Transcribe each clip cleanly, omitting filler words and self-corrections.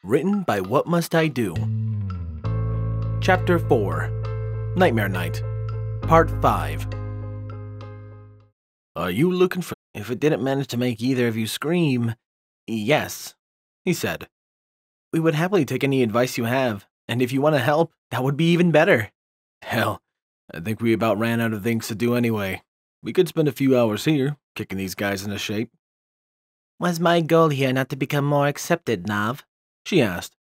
Written by What Must I Do? Chapter 4, Nightmare Night, Part 5. Are you looking for... If it didn't manage to make either of you scream... Yes, he said. We would happily take any advice you have, and if you want to help, that would be even better. Hell, I think we about ran out of things to do anyway. We could spend a few hours here, kicking these guys into shape. Was my goal here not to become more accepted, Nav? She asked.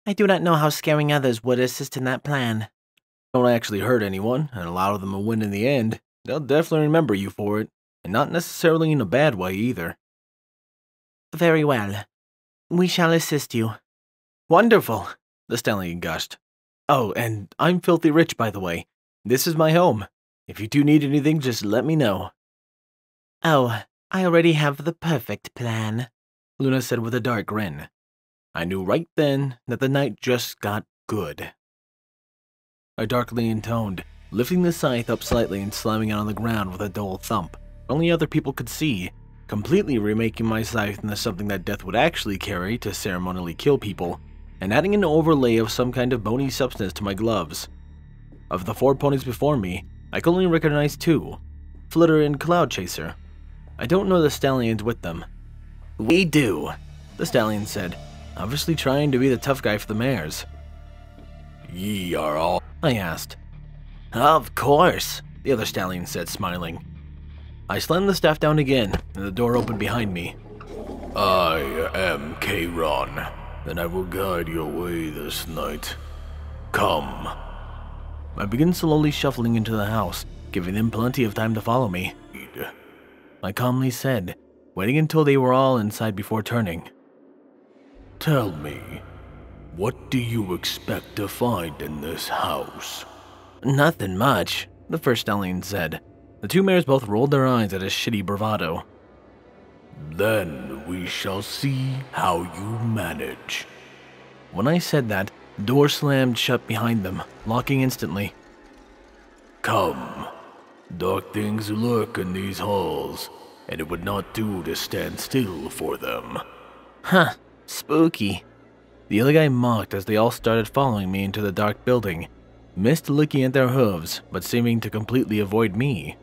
I do not know how scaring others would assist in that plan. Don't actually hurt anyone, and allow them to win in the end. They'll definitely remember you for it, and not necessarily in a bad way either. Very well. We shall assist you. Wonderful, the stallion gushed. Oh, and I'm filthy rich, by the way. This is my home. If you do need anything, just let me know. Oh, I already have the perfect plan, Luna said with a dark grin. I knew right then that the night just got good. I darkly intoned, lifting the scythe up slightly and slamming it on the ground with a dull thump. Only other people could see, completely remaking my scythe into something that death would actually carry to ceremonially kill people, and adding an overlay of some kind of bony substance to my gloves. Of the 4 ponies before me, I could only recognize 2, Flitter and Cloud Chaser. I don't know the stallions with them. We do, the stallion said, obviously trying to be the tough guy for the mares. Ye are all? I asked. Of course, the other stallion said, smiling. I slammed the staff down again, and the door opened behind me. I am Kayron, and I will guide your way this night. Come. I began slowly shuffling into the house, giving them plenty of time to follow me. I calmly said, waiting until they were all inside before turning. Tell me, what do you expect to find in this house? Nothing much, the first stallion said. The 2 mares both rolled their eyes at his shitty bravado. Then we shall see how you manage. When I said that, the door slammed shut behind them, locking instantly. Come. Dark things lurk in these halls, and it would not do to stand still for them. Huh. Spooky. The other guy mocked as they all started following me into the dark building, mist licking at their hooves, but seeming to completely avoid me.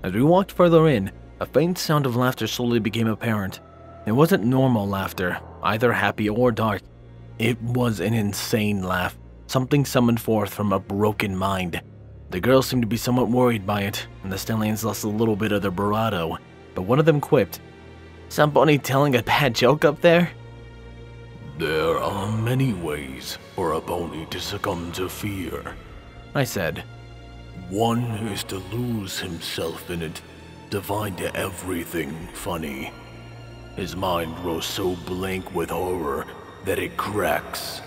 As we walked further in, a faint sound of laughter slowly became apparent. It wasn't normal laughter, either happy or dark. It was an insane laugh, something summoned forth from a broken mind. The girls seemed to be somewhat worried by it, and the stallions lost a little bit of their bravado, but one of them quipped, Somebody telling a bad joke up there? There are many ways for a pony to succumb to fear, I said. One is to lose himself in it, to find everything funny. His mind grows so blank with horror that it cracks,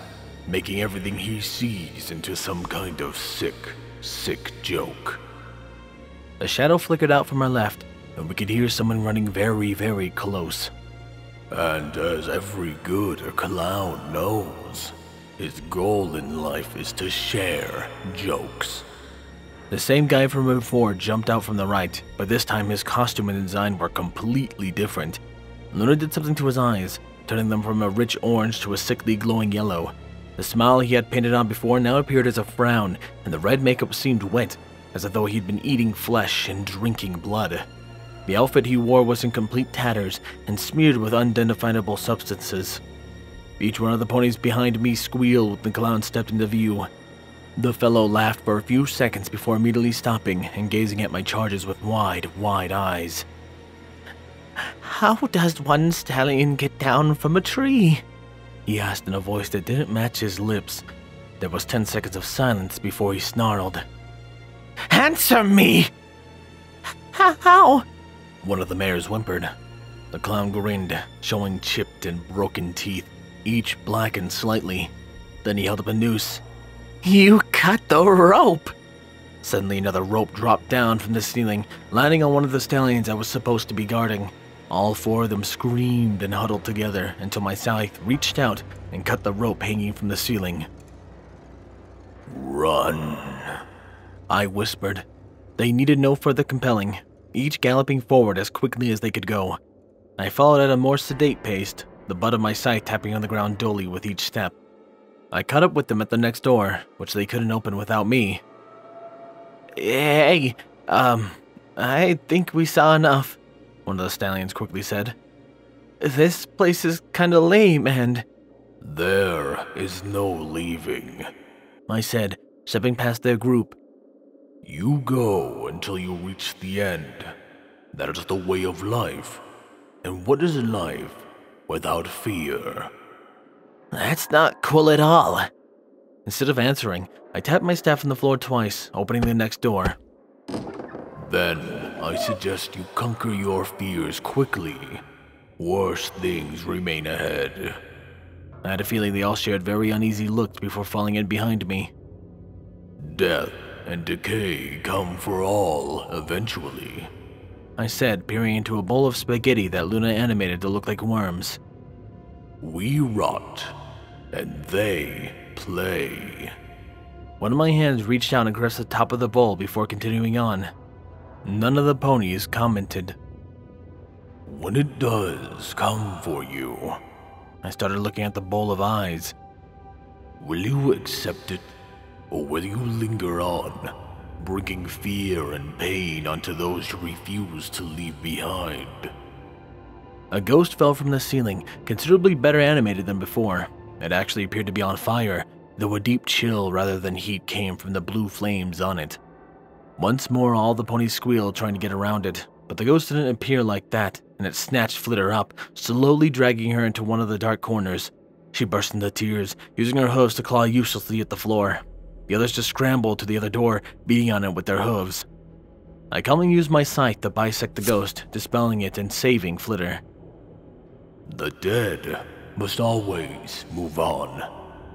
making everything he sees into some kind of sick joke. A shadow flickered out from our left, and we could hear someone running very, very close. And as every good clown knows, his goal in life is to share jokes. The same guy from before jumped out from the right, but this time his costume and design were completely different. Luna did something to his eyes, turning them from a rich orange to a sickly glowing yellow. The smile he had painted on before now appeared as a frown, and the red makeup seemed wet, as though he'd been eating flesh and drinking blood. The outfit he wore was in complete tatters and smeared with unidentifiable substances. Each one of the ponies behind me squealed when the clown stepped into view. The fellow laughed for a few seconds before immediately stopping and gazing at my charges with wide eyes. How does one stallion get down from a tree? He asked in a voice that didn't match his lips. There was 10 seconds of silence before he snarled. Answer me! How? One of the mares whimpered. The clown grinned, showing chipped and broken teeth, each blackened slightly. Then he held up a noose. You cut the rope! Suddenly another rope dropped down from the ceiling, landing on one of the stallions I was supposed to be guarding. All 4 of them screamed and huddled together until my scythe reached out and cut the rope hanging from the ceiling. Run, I whispered. They needed no further compelling, each galloping forward as quickly as they could go. I followed at a more sedate pace, the butt of my scythe tapping on the ground dully with each step. I caught up with them at the next door, which they couldn't open without me. Hey, I think we saw enough, one of the stallions quickly said. This place is kinda lame and... There is no leaving, I said, stepping past their group. You go until you reach the end. That is the way of life. And what is life without fear? That's not cool at all. Instead of answering, I tapped my staff on the floor twice, opening the next door. Then I suggest you conquer your fears quickly. Worse things remain ahead. I had a feeling they all shared very uneasy looks before falling in behind me. Death and decay come for all eventually, I said, peering into a bowl of spaghetti that Luna animated to look like worms. We rot, and they play. One of my hands reached out and caressed the top of the bowl before continuing on. None of the ponies commented. When it does come for you, I started looking at the bowl of eyes. Will you accept it, or will you linger on, bringing fear and pain onto those you refuse to leave behind? A ghost fell from the ceiling, considerably better animated than before. It actually appeared to be on fire, though a deep chill rather than heat came from the blue flames on it. Once more, all the ponies squealed trying to get around it, but the ghost didn't appear like that, and it snatched Flitter up, slowly dragging her into one of the dark corners. She burst into tears, using her hooves to claw uselessly at the floor. The others just scrambled to the other door, beating on it with their hooves. I calmly used my scythe to bisect the ghost, dispelling it and saving Flitter. The dead must always move on,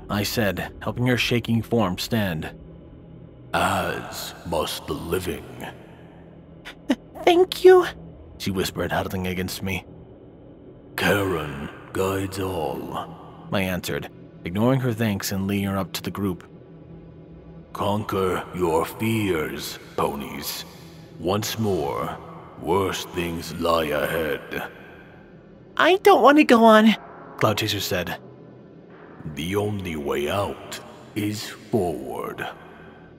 I said, helping her shaking form stand. As must the living. Thank you, she whispered, huddling against me. Charon guides all, I answered, ignoring her thanks and leading her up to the group. Conquer your fears, ponies. Once more, worse things lie ahead. I don't want to go on, Cloud Chaser said. The only way out is forward,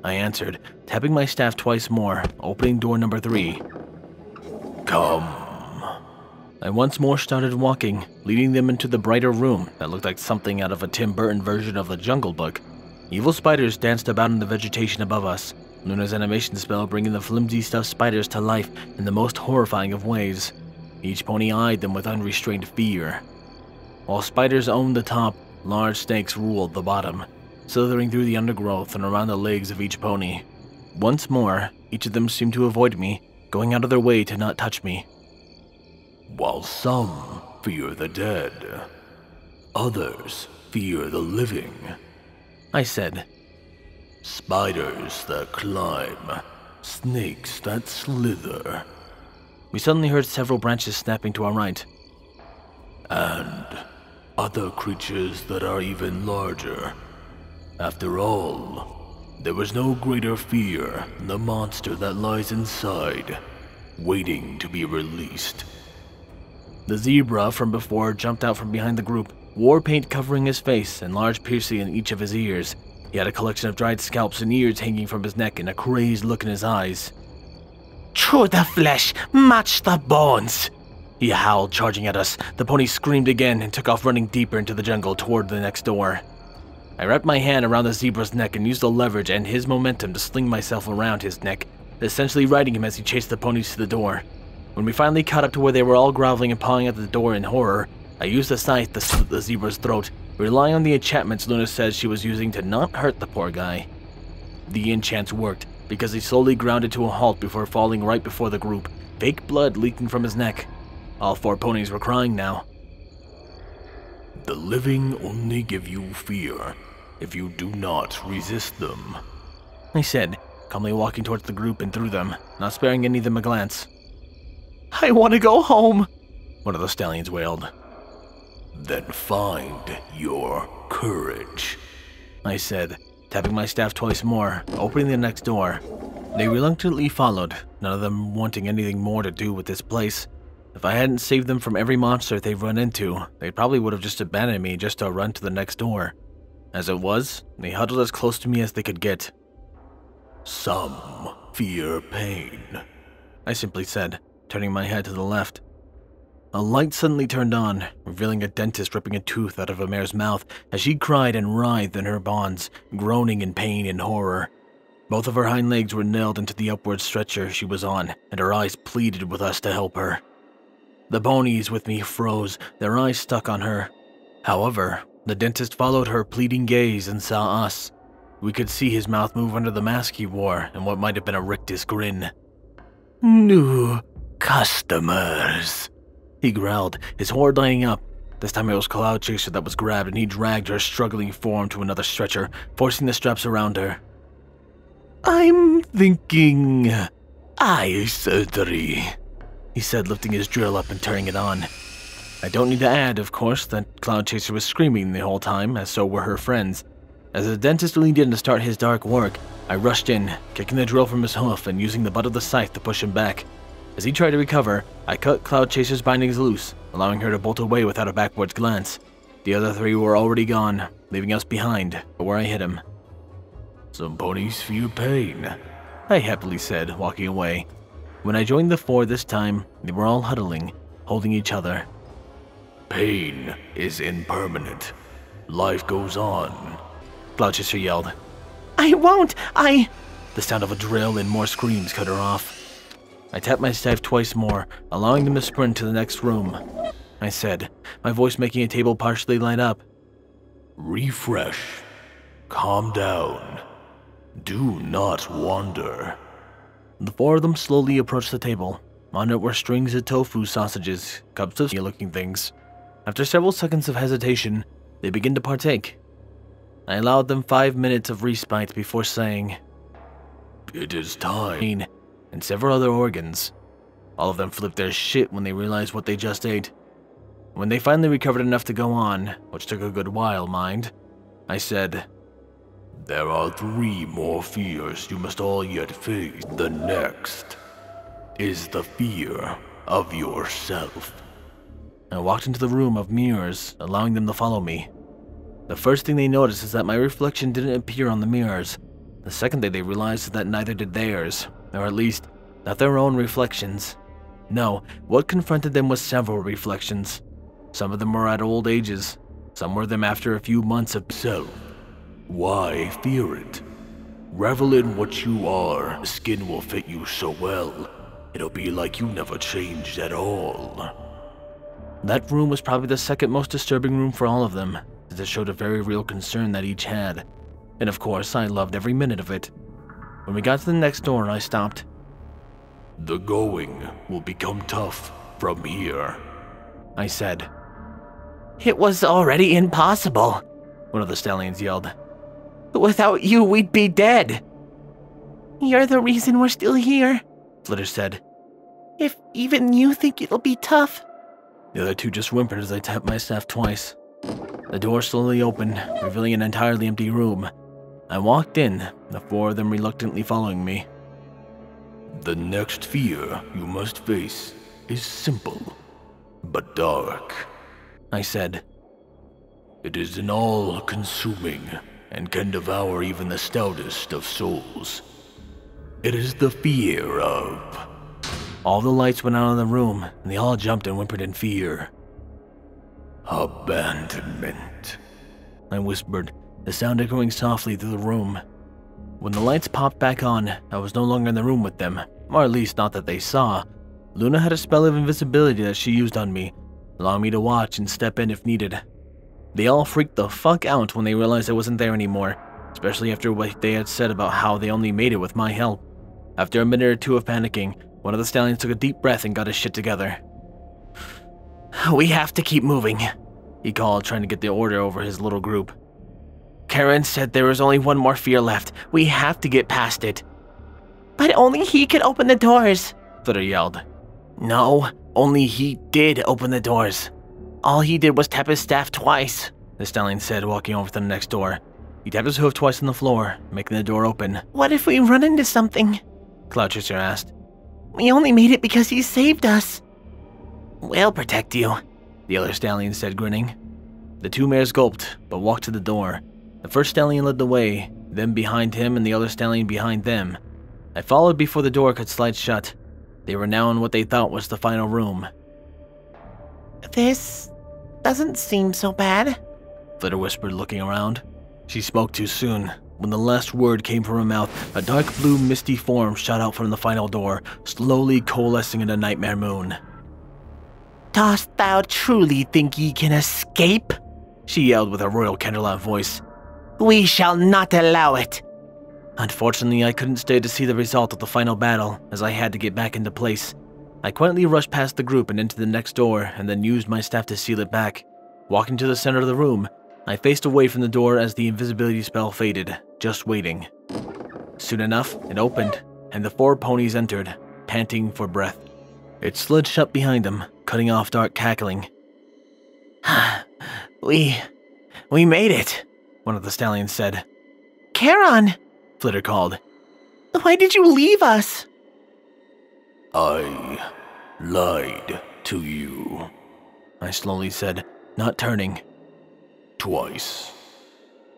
I answered, tapping my staff twice more, opening door number 3. Come. I once more started walking, leading them into the brighter room that looked like something out of a Tim Burton version of The Jungle Book. Evil spiders danced about in the vegetation above us, Luna's animation spell bringing the flimsy stuffed spiders to life in the most horrifying of ways. Each pony eyed them with unrestrained fear. While spiders owned the top, large snakes ruled the bottom, slithering through the undergrowth and around the legs of each pony. Once more, each of them seemed to avoid me, going out of their way to not touch me. While some fear the dead, others fear the living, I said. Spiders that climb, snakes that slither. We suddenly heard several branches snapping to our right. And other creatures that are even larger. After all, there was no greater fear than the monster that lies inside, waiting to be released. The zebra from before jumped out from behind the group, war paint covering his face and large piercing in each of his ears. He had a collection of dried scalps and ears hanging from his neck and a crazed look in his eyes. Chew the flesh, match the bones! He howled, charging at us. The pony screamed again and took off running deeper into the jungle toward the next door. I wrapped my hand around the zebra's neck and used the leverage and his momentum to sling myself around his neck, essentially riding him as he chased the ponies to the door. When we finally caught up to where they were all groveling and pawing at the door in horror, I used the scythe to slit the zebra's throat, relying on the enchantments Luna said she was using to not hurt the poor guy. The enchants worked, because he slowly grounded to a halt before falling right before the group, fake blood leaking from his neck. All 4 ponies were crying now. The living only give you fear if you do not resist them, I said, calmly walking towards the group and through them, not sparing any of them a glance. I want to go home, one of the stallions wailed. Then find your courage, I said, tapping my staff twice more, opening the next door. They reluctantly followed, none of them wanting anything more to do with this place. If I hadn't saved them from every monster they've run into, they probably would have just abandoned me just to run to the next door. As it was, they huddled as close to me as they could get. Some fear pain, I simply said, turning my head to the left. A light suddenly turned on, revealing a dentist ripping a tooth out of Amir's mouth as she cried and writhed in her bonds, groaning in pain and horror. Both of her hind legs were nailed into the upward stretcher she was on, and her eyes pleaded with us to help her. The ponies with me froze, their eyes stuck on her. However, the dentist followed her pleading gaze and saw us. We could see his mouth move under the mask he wore and what might have been a rictus grin. "New customers," he growled, his horde lining up. This time it was Cloud Chaser that was grabbed, and he dragged her struggling form to another stretcher, forcing the straps around her. "I'm thinking eye surgery," he said, lifting his drill up and turning it on. I don't need to add, of course, that Cloud Chaser was screaming the whole time, as so were her friends. As the dentist leaned in to start his dark work, I rushed in, kicking the drill from his hoof and using the butt of the scythe to push him back. As he tried to recover, I cut Cloud Chaser's bindings loose, allowing her to bolt away without a backwards glance. The other three were already gone, leaving us behind, where I hit him. "Some ponies feel pain," I happily said, walking away. When I joined the four this time, they were all huddling, holding each other. "Pain is impermanent. Life goes on," Cloud Chaser yelled. "I won't, The sound of a drill and more screams cut her off. I tapped my staff twice more, allowing them to sprint to the next room. I said, my voice making a table partially light up. "Refresh. Calm down. Do not wander." The four of them slowly approached the table. On it were strings of tofu sausages, cups of looking things. After several seconds of hesitation, they began to partake. I allowed them 5 minutes of respite before saying, "It is time," and several other organs. All of them flipped their shit when they realized what they just ate. When they finally recovered enough to go on, which took a good while, mind, I said, "There are 3 more fears you must all yet face. The next is the fear of yourself." I walked into the room of mirrors, allowing them to follow me. The first thing they noticed is that my reflection didn't appear on the mirrors. The second thing they realized is that neither did theirs, or at least, not their own reflections. No, what confronted them was several reflections. Some of them were at old ages, some were them after a few months of self. Why fear it? Revel in what you are. The skin will fit you so well. It'll be like you never changed at all. That room was probably the second most disturbing room for all of them, as it showed a very real concern that each had. And of course, I loved every minute of it. When we got to the next door, I stopped. "The going will become tough from here," I said. "It was already impossible," one of the stallions yelled. "Without you, we'd be dead." "You're the reason we're still here," Flitter said. "If even you think it'll be tough." The other two just whimpered as I tapped my staff twice. The door slowly opened, revealing an entirely empty room. I walked in, the 4 of them reluctantly following me. "The next fear you must face is simple, but dark," I said. "It is an all-consuming and can devour even the stoutest of souls. It is the fear of..." All the lights went out of the room, and they all jumped and whimpered in fear. "Abandonment," I whispered, the sound echoing softly through the room. When the lights popped back on, I was no longer in the room with them, or at least not that they saw. Luna had a spell of invisibility that she used on me, allowing me to watch and step in if needed. They all freaked the fuck out when they realized I wasn't there anymore, especially after what they had said about how they only made it with my help. After a minute or two of panicking, one of the stallions took a deep breath and got his shit together. "We have to keep moving," he called, trying to get the order over his little group. "Karen said there was only one more fear left. We have to get past it." "But only he could open the doors," Flitter yelled. "No, only he did open the doors. All he did was tap his staff twice," the stallion said, walking over to the next door. He tapped his hoof twice on the floor, making the door open. "What if we run into something?" Cloud Chaser asked. "We only made it because he saved us." We'll protect you, the other stallion said, grinning. The two mares gulped, but walked to the door. The first stallion led the way, then behind him and the other stallion behind them. I followed before the door could slide shut. They were now in what they thought was the final room. This doesn't seem so bad, Flitter whispered, looking around. She spoke too soon. When the last word came from her mouth, a dark blue misty form shot out from the final door, slowly coalescing into Nightmare Moon. Dost thou truly think ye can escape? She yelled with her royal Canterlot voice. We shall not allow it. Unfortunately, I couldn't stay to see the result of the final battle, as I had to get back into place. I quietly rushed past the group and into the next door, and then used my staff to seal it back. Walking to the center of the room, I faced away from the door as the invisibility spell faded, just waiting. Soon enough, it opened, and the 4 ponies entered, panting for breath. It slid shut behind them, cutting off Dark cackling. We made it, one of the stallions said. Charon, Flitter called. Why did you leave us? I lied to you, I slowly said, not turning. Twice.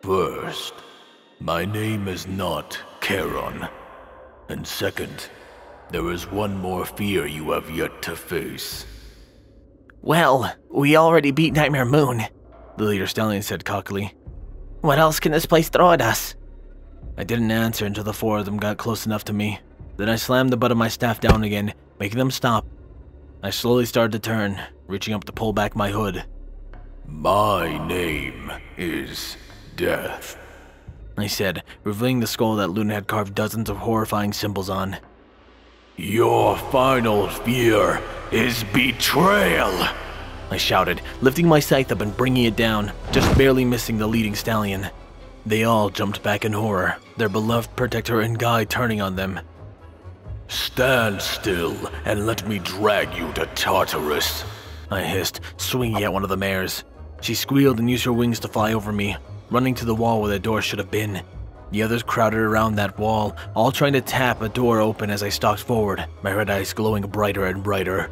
First, my name is not Charon. And second, there is one more fear you have yet to face. Well, we already beat Nightmare Moon, the leader stallion said cockily. What else can this place throw at us? I didn't answer until the 4 of them got close enough to me. Then I slammed the butt of my staff down again, making them stop. I slowly started to turn, reaching up to pull back my hood. My name is Death, I said, revealing the skull that Luna had carved dozens of horrifying symbols on. Your final fear is betrayal, I shouted, lifting my scythe up and bringing it down, just barely missing the leading stallion. They all jumped back in horror, their beloved protector and guide turning on them. Stand still and let me drag you to Tartarus, I hissed, swinging at one of the mares. She squealed and used her wings to fly over me, running to the wall where the door should have been. The others crowded around that wall, all trying to tap a door open as I stalked forward, my red eyes glowing brighter and brighter.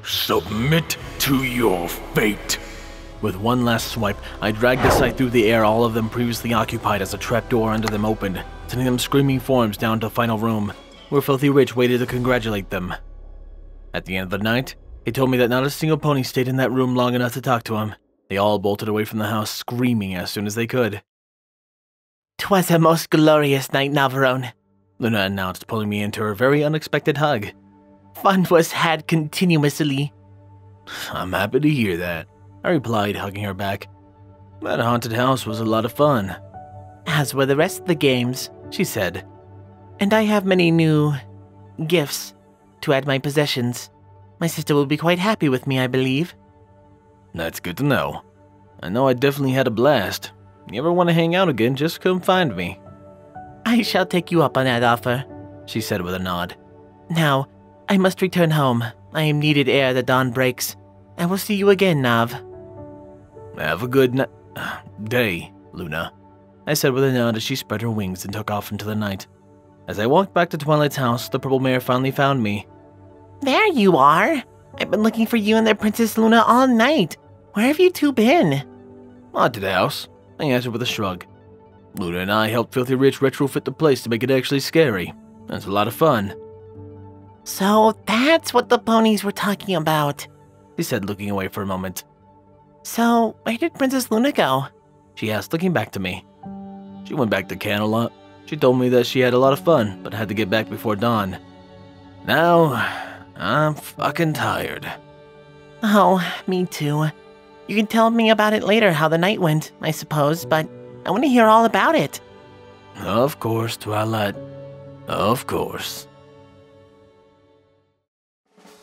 Submit to your fate. With one last swipe, I dragged the scythe through the air all of them previously occupied as a trapdoor under them opened, sending them screaming forms down to the final room, where Filthy Rich waited to congratulate them. At the end of the night, he told me that not a single pony stayed in that room long enough to talk to him. They all bolted away from the house, screaming as soon as they could. 'Twas a most glorious night, Navarone, Luna announced, pulling me into her very unexpected hug. Fun was had continuously. I'm happy to hear that, I replied, hugging her back. That haunted house was a lot of fun. As were the rest of the games, she said. And I have many new gifts to add my possessions. My sister will be quite happy with me, I believe. That's good to know. I know I definitely had a blast. You ever want to hang out again, just come find me. I shall take you up on that offer, she said with a nod. Now, I must return home. I am needed ere the dawn breaks. I will see you again, Nav. Have a good day, Luna, I said with a nod as she spread her wings and took off into the night. As I walked back to Twilight's house, the purple mare finally found me. There you are. I've been looking for you and the Princess Luna all night. Where have you two been? To the house, I answered with a shrug. Luna and I helped Filthy Rich retrofit the place to make it actually scary. That's a lot of fun. So that's what the ponies were talking about, he said, looking away for a moment. So where did Princess Luna go? She asked, looking back to me. She went back to Canterlot. She told me that she had a lot of fun, but had to get back before dawn. Now, I'm fucking tired. Oh, me too. You can tell me about it later, how the night went, I suppose, but I want to hear all about it. Of course, Twilight. Of course.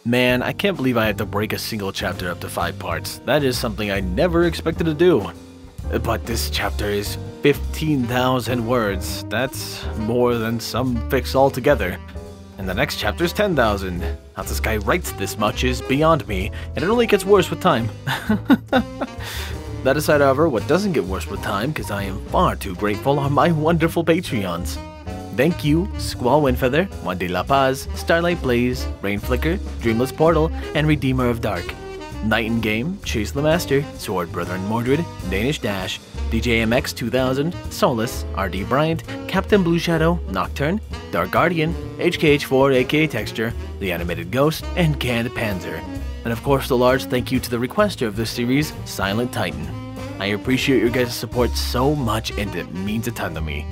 Man, I can't believe I had to break a single chapter up to 5 parts. That is something I never expected to do. But this chapter is 15,000 words. That's more than some fics altogether. And the next chapter is 10,000. How this guy writes this much is beyond me, and it only gets worse with time. That aside, however, what doesn't get worse with time, because I am far too grateful, are my wonderful Patreons. Thank you, Squall Windfeather, One Day La Paz, Starlight Blaze, Rain Flicker, Dreamless Portal, and Redeemer of Dark. Knight in Game, Chase the Master, Sword Brethren Mordred, Danish Dash, DJMX 2000, Solus, RD Bryant, Captain Blue Shadow, Nocturne, Dark Guardian, HKH4 aka Texture, The Animated Ghost, and Canned Panzer. And of course, a large thank you to the requester of this series, Silent Titan. I appreciate your guys' support so much, and it means a ton to me.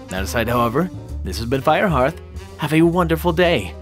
That aside, however, this has been Firehearth. Have a wonderful day.